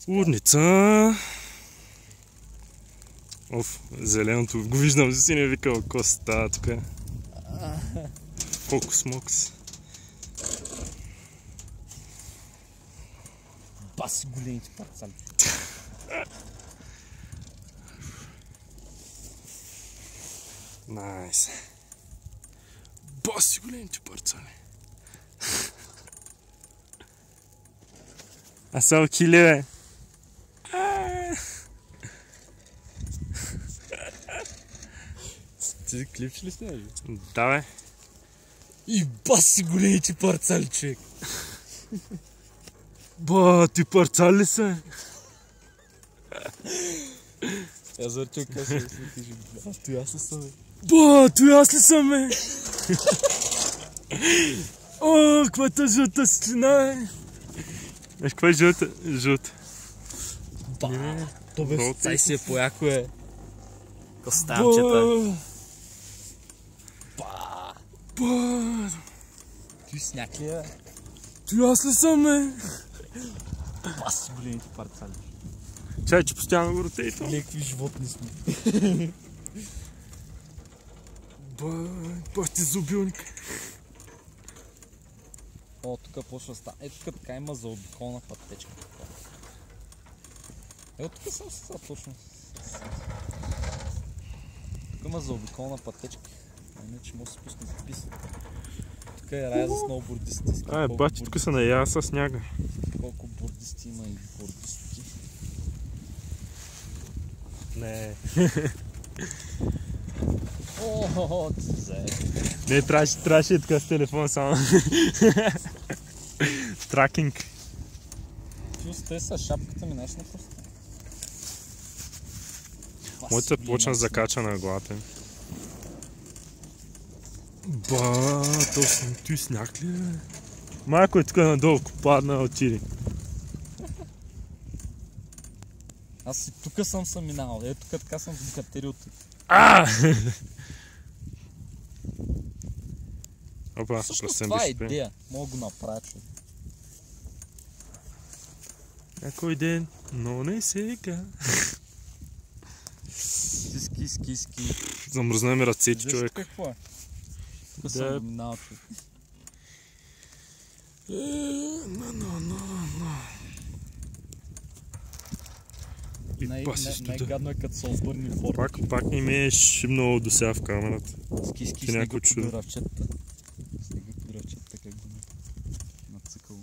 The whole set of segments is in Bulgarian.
Урница. Оф, зеленото. Го виждам, си не викал какво става тук. Фокус-мокс. Баси големите парцали. Найс. Баси големите парцали. А само киле, бе. Ти клипче ли снимаш? Да, бе. И баси големите парцали, човек. Ба, ти парцали са? Я зарчу къса да сме кажи. Той аз ли съм, бе? Ба, той аз ли съм, бе? О, каквата жълта светлина, бе. Знаеш, каква е жълта? Жълта. Ба, то бе, цай си е пояко, е. Костанчета. Ба. Ба. Той сняг ли е? Той аз ли съм, бе? Баси големите парцали. Чай, че постоянно го ротейтвам. Лекви животни сме. Ба, ти зубилник. О, тук почва става. Ето тук така има заобиколна пътечка. Ето тук съм сега точно. Тук има заобиколна пътечка. Иначе може да се пусне да писа. Тук е рая за сноубордисти. Бати, тук са наява с сняга. Колко бордисти има и бордистки. Не. О, ти зае. Не, трябваше и така с телефон само. Тракинг. Чус, те са шапката ми нещо просто. Моята почна да закача на главата. Ба, той сняг ли, бе? Майко е тук надолу, падна, отиди. Аз и тук съм минал. Ето тук така съм докатерил тук. Опа, всъщност това е идея. Мога го направя, човек. Някой ден, но не сега. Ски. Замръзна ми ръцете, човек. Какво е? Тук съм го минал, човек. Най-гадно е като се обърни форт. Пак не ме е шибнало до сега в камерата. Ски, снега под дръвчетата. Снега под дръвчетата, как го нацикало.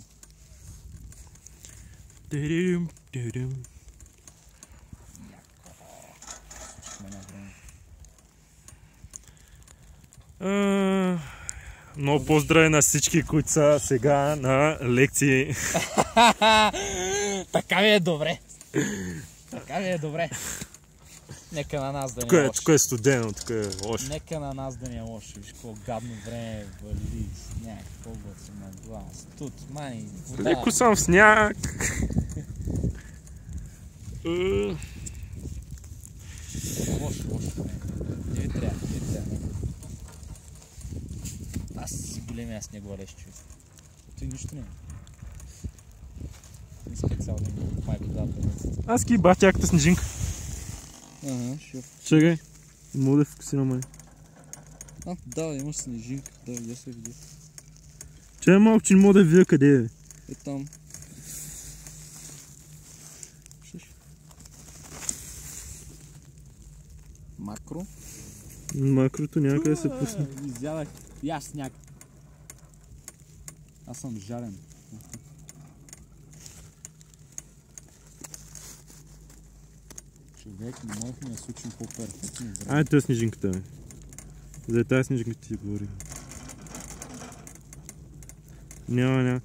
Много поздрави на всички, които са сега на лекции. Така ми е добре. Така ми е добре. Нека на нас да не е лошо. Тук е студено, тук е лошо. Нека на нас да не е лошо. Виж какво гадно време вали, сняг, колко си на глас. Тут, мани, вода. Леко съм в сняг. Лошо. Не ви трябва. Аз си големия снеговалеж, човек. Той нищо не е. Не специално май водата. Аз ки бах яката снежинка. Шеф. Чакай, мога да фокусира май. Да, имаш снежинка. Да, я се видя. Чакай малко, че не мога да видя къде е. Е там. Макро. Макрото някъде да се пусне. Изядах. Я сняг. Аз съм жарен. Човек, не можехме да случим по-перфектно време. Ай, това е снежинката, бе. За тази снежинка ти говорим. Няма.